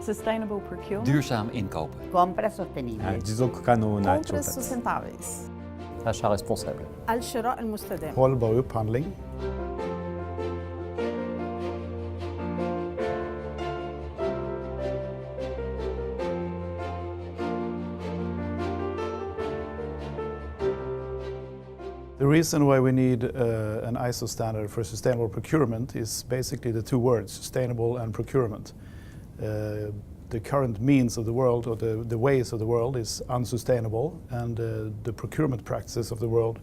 Sustainable procurement. Duurzaam inkopen. compra sostenibile. 지속 가능한 Compras 조달. sustentáveis. Achat responsable. الشراء المستدام. hållbar upphandling. The reason why we need an ISO standard for sustainable procurement is basically the two words, sustainable and procurement. The current means of the world, or the ways of the world, is unsustainable, and the procurement practices of the world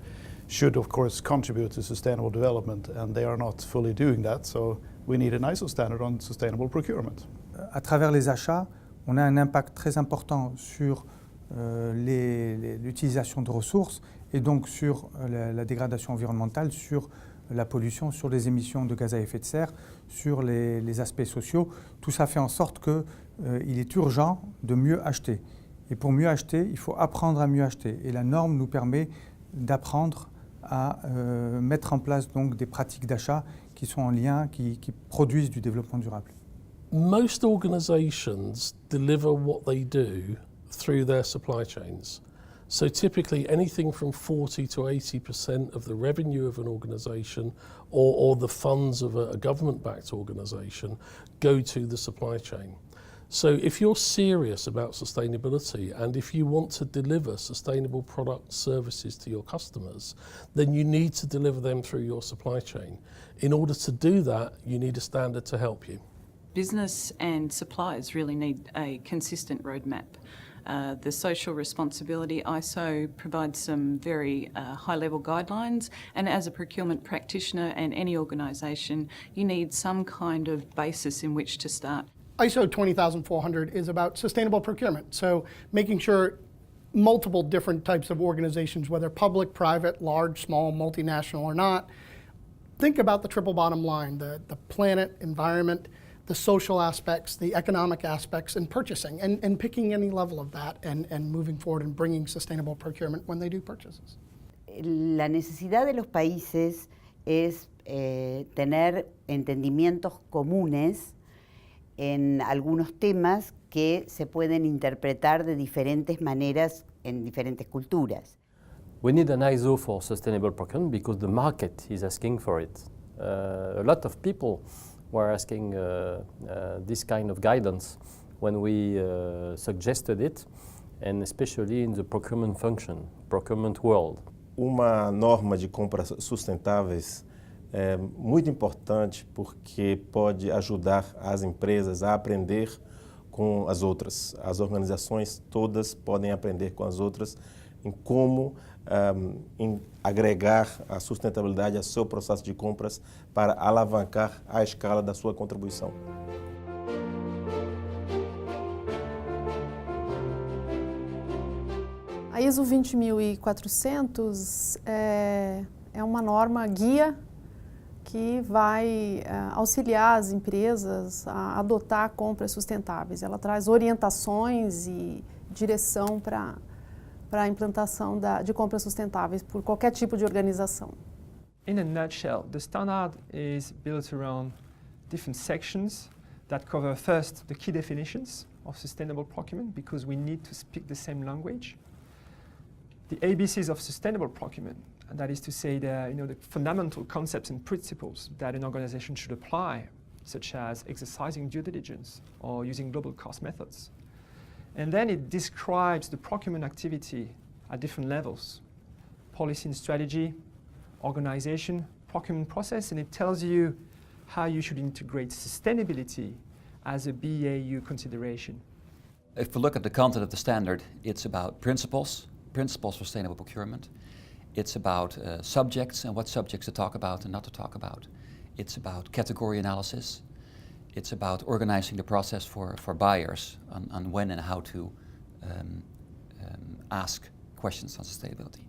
should of course contribute to sustainable development, and they are not fully doing that, so we need an ISO standard on sustainable procurement. À travers les achats, on a un impact très important sur l'utilisation de ressources et donc sur la dégradation environnementale, sur la pollution, sur les émissions de gaz à effet de serre, sur les aspects sociaux. Tout ça fait en sorte qu'il est urgent de mieux acheter. Et pour mieux acheter, il faut apprendre à mieux acheter. Et la norme nous permet d'apprendre à mettre en place donc des pratiques d'achat qui sont en lien, qui produisent du développement durable. Most organisations deliver what they do through their supply chains. So typically anything from 40 to 80% of the revenue of an organisation or the funds of a government-backed organisation go to the supply chain. So if you're serious about sustainability and if you want to deliver sustainable products, services to your customers, then you need to deliver them through your supply chain. In order to do that, you need a standard to help you. Business and suppliers really need a consistent roadmap. The social responsibility ISO provides some very high-level guidelines, and as a procurement practitioner and any organisation, you need some kind of basis in which to start. ISO 20400 is about sustainable procurement, so making sure multiple different types of organizations, whether public, private, large, small, multinational or not, think about the triple bottom line, the planet, environment, the social aspects, the economic aspects, and purchasing, and picking any level of that and moving forward and bringing sustainable procurement when they do purchases. La necesidad de los países es tener entendimientos comunes en algunos temas que se pueden interpretar de diferentes maneras en diferentes culturas. We need an ISO for sustainable procurement because the market is asking for it. A lot of people were asking this kind of guidance when we suggested it, and especially in the procurement function, procurement world. Uma norma de compras sustentáveis é muito importante porque pode ajudar as empresas a aprender com as outras. As organizações todas podem aprender com as outras em como agregar a sustentabilidade ao seu processo de compras para alavancar a escala da sua contribuição. A ISO 20400 é uma norma guia que vai auxiliar as empresas a adotar compras sustentáveis. Ela traz orientações e direção para a implantação de compras sustentáveis por qualquer tipo de organização. In a nutshell, the standard is built around different sections that cover first the key definitions of sustainable procurement, because we need to speak the same language. The ABCs of sustainable procurement, and that is to say the fundamental concepts and principles that an organization should apply, such as exercising due diligence or using global cost methods. And then it describes the procurement activity at different levels: policy and strategy, organization, procurement process, and it tells you how you should integrate sustainability as a BAU consideration. If we look at the content of the standard, it's about principles for sustainable procurement. It's about subjects and what subjects to talk about and not to talk about. It's about category analysis. It's about organizing the process for buyers on when and how to ask questions on sustainability.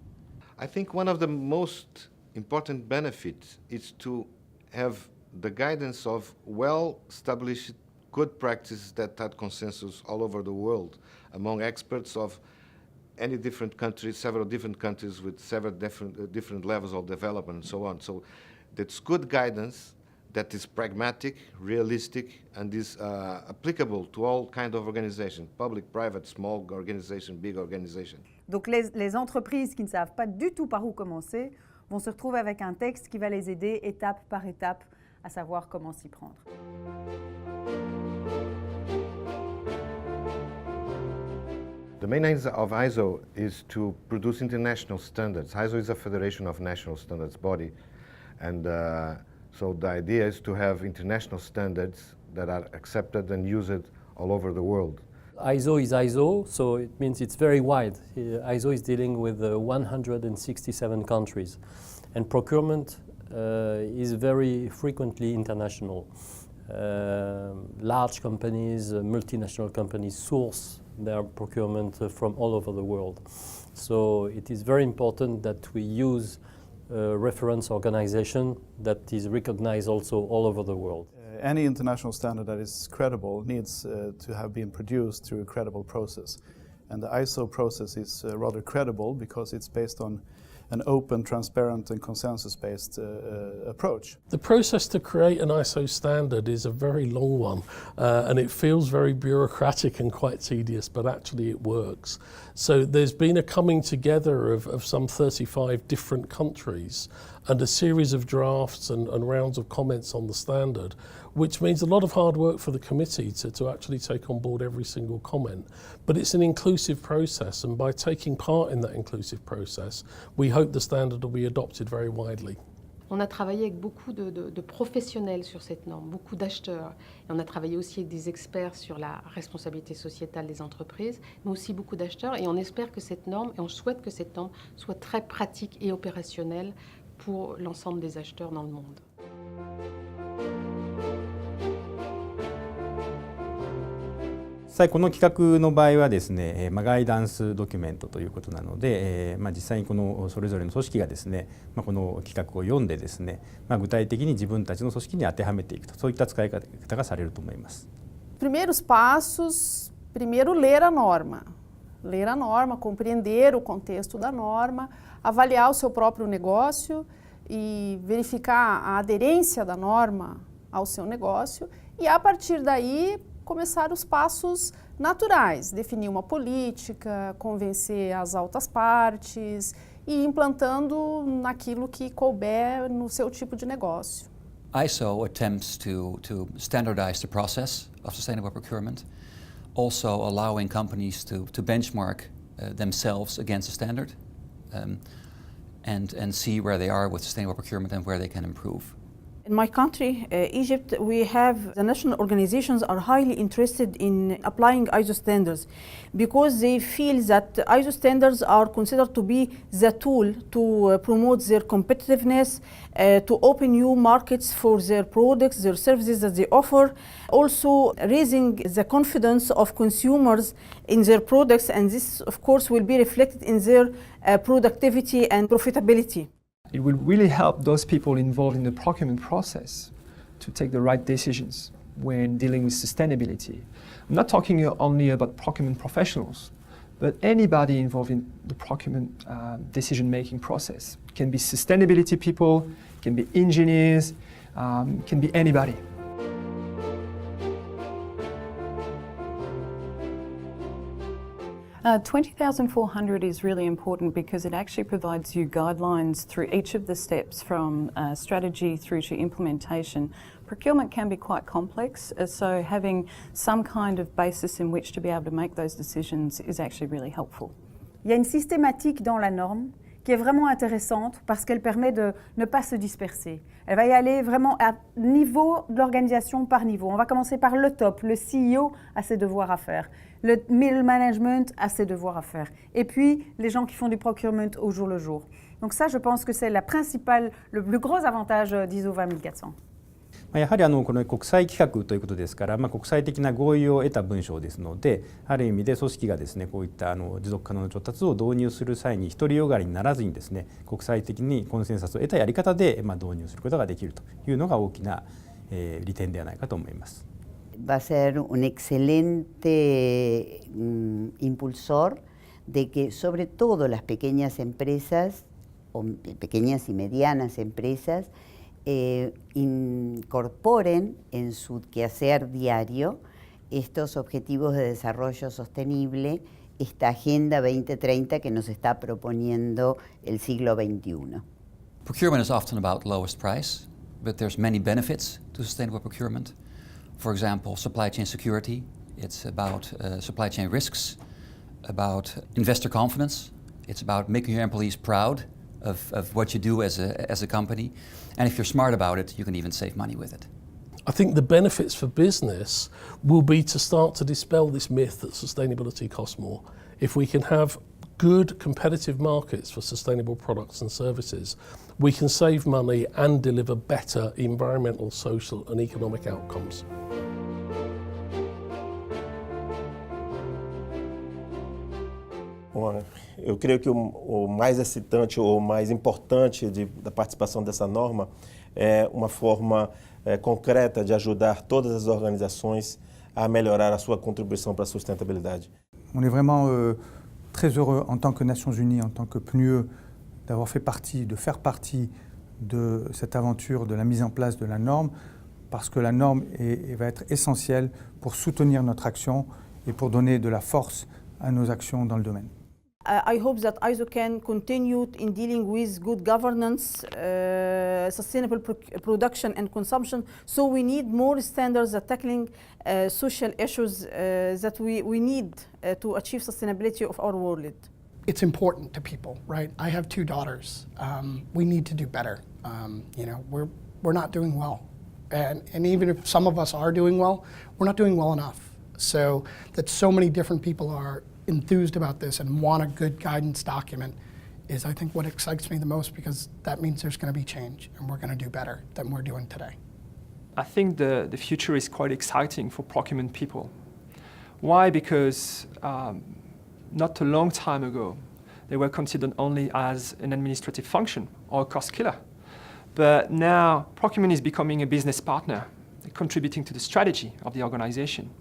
I think one of the most important benefits is to have the guidance of well-established good practices that had consensus all over the world among experts of any different countries, several different countries with several different levels of development and so on. So that's good guidance that is pragmatic, realistic, and is applicable to all kinds of organizations, public, private, small organization, big organization. Donc les entreprises qui ne savent pas du tout par où commencer vont se retrouver avec un texte qui va les aider étape par étape à savoir comment s'y prendre. The main aim of ISO is to produce international standards. ISO is a federation of national standards body, and so the idea is to have international standards that are accepted and used all over the world. ISO is ISO, so it means it's very wide. ISO is dealing with 167 countries, and procurement is very frequently international. Large companies, multinational companies source their procurement from all over the world. So it is very important that we use a reference organization that is recognized also all over the world. Any international standard that is credible needs to have been produced through a credible process. And the ISO process is rather credible because it's based on an open, transparent and consensus-based approach. The process to create an ISO standard is a very long one and it feels very bureaucratic and quite tedious, but actually it works. So there's been a coming together of some 35 different countries and a series of drafts and rounds of comments on the standard, which means a lot of hard work for the committee to actually take on board every single comment. But it's an inclusive process, and by taking part in that inclusive process, we hope the standard will be adopted very widely. On a travaillé avec beaucoup de professionnels sur cette norme, beaucoup d'acheteurs. Et on a travaillé aussi avec des experts sur la responsabilité sociétale des entreprises, mais aussi beaucoup d'acheteurs. Et on espère que cette norme, et on souhaite que cette norme soit très pratique et opérationnelle pour l'ensemble des acheteurs dans le monde. 実際この企画の場合はですね、ガイダンスドキュメントということなので、実際にこのそれぞれの組織がですね、この企画を読んでですね、具体的に自分たちの組織に当てはめていくと、そういった使い方がされると思います。Primeiros passos, primeiro ler a norma. Ler a norma, compreender o contexto da norma, avaliar o seu próprio negócio e verificar a aderência da norma ao seu negócio e a partir daí começar os passos naturais, definir uma política, convencer as altas partes e ir implantando naquilo que couber no seu tipo de negócio. ISO attempts to standardize the process of sustainable procurement, also allowing companies to benchmark themselves against the standard and see where they are with sustainable procurement and where they can improve. In my country, Egypt, we have the national organizations are highly interested in applying ISO standards because they feel that ISO standards are considered to be the tool to promote their competitiveness, to open new markets for their products, their services that they offer, also raising the confidence of consumers in their products, and this of course will be reflected in their productivity and profitability. It will really help those people involved in the procurement process to take the right decisions when dealing with sustainability. I'm not talking only about procurement professionals, but anybody involved in the procurement decision-making process. It can be sustainability people, can be engineers, can be anybody. Uh, 20,400 is really important because it actually provides you guidelines through each of the steps from strategy through to implementation. Procurement can be quite complex, so having some kind of basis in which to be able to make those decisions is actually really helpful. Il y a une systématique dans la norme qui est vraiment intéressante parce qu'elle permet de ne pas se disperser. Elle va y aller vraiment à niveau de l'organisation par niveau. On va commencer par le top, le CEO a ses devoirs à faire, le middle management a ses devoirs à faire, et puis les gens qui font du procurement au jour le jour. Donc ça, je pense que c'est le plus gros avantage d'ISO 20400. やはりこの国際規格ということですから、国際的な合意を得た文章ですので、ある意味で組織がですね、こういった持続可能な調達を導入する際に独りよがりにならずにですね、国際的にコンセンサスを得たやり方で導入することができるというのが大きな利点ではないかと思います。Va a ser un excelente impulsor de que sobre todo las pequeñas empresas o pequeñas y medianas empresas incorporen en su quehacer diario estos objetivos de desarrollo sostenible, esta Agenda 2030 que nos está proponiendo el siglo XXI. Procurement is often about lowest price, but there's many benefits to sustainable procurement. For example, supply chain security. It's about supply chain risks, about investor confidence. It's about making your employees proud of what you do as a company. And if you're smart about it, you can even save money with it. I think the benefits for business will be to start to dispel this myth that sustainability costs more. If we can have good competitive markets for sustainable products and services, we can save money and deliver better environmental, social and economic outcomes. Bom, eu creio que o mais excitante ou mais importante da participação dessa norma é uma forma concreta de ajudar todas as organizações a melhorar a sua contribuição para a sustentabilidade. On est vraiment très heureux en tant que Nations Unies, en tant que PNUE, d'avoir fait partie, de faire partie de cette aventure de la mise en place de la norme, parce que la norme va être essentielle pour soutenir notre action et pour donner de la force à nos actions dans le domaine. I hope that ISO can continue in dealing with good governance, sustainable production and consumption. So we need more standards that tackling social issues that we need to achieve sustainability of our world. It's important to people, right? I have 2 daughters. We need to do better. You know, we're not doing well. And even if some of us are doing well, we're not doing well enough. So that so many different people are enthused about this and want a good guidance document is, I think, what excites me the most, because that means there's going to be change and we're going to do better than we're doing today. I think the future is quite exciting for procurement people. Why? Because not a long time ago, they were considered only as an administrative function or a cost killer. But now procurement is becoming a business partner, contributing to the strategy of the organization.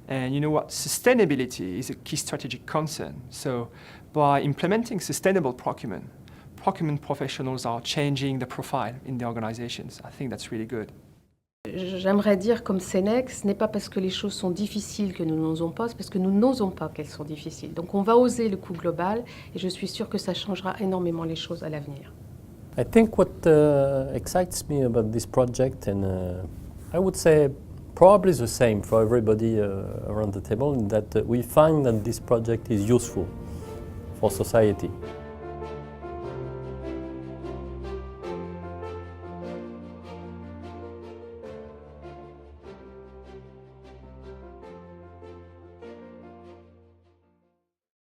And you know what? Sustainability is a key strategic concern. So by implementing sustainable procurement professionals are changing the profile in the organizations. I think that's really good. J'aimerais dire comme Sénèque, ce n'est pas parce que les choses sont difficiles que nous n'osons pas, c'est parce que nous n'osons pas qu'elles sont difficiles. Donc on va oser le coût global et je suis sûre que ça changera énormément les choses à l'avenir. I think what excites me about this project, and I would say probably the same for everybody around the table, that we find that this project is useful for society.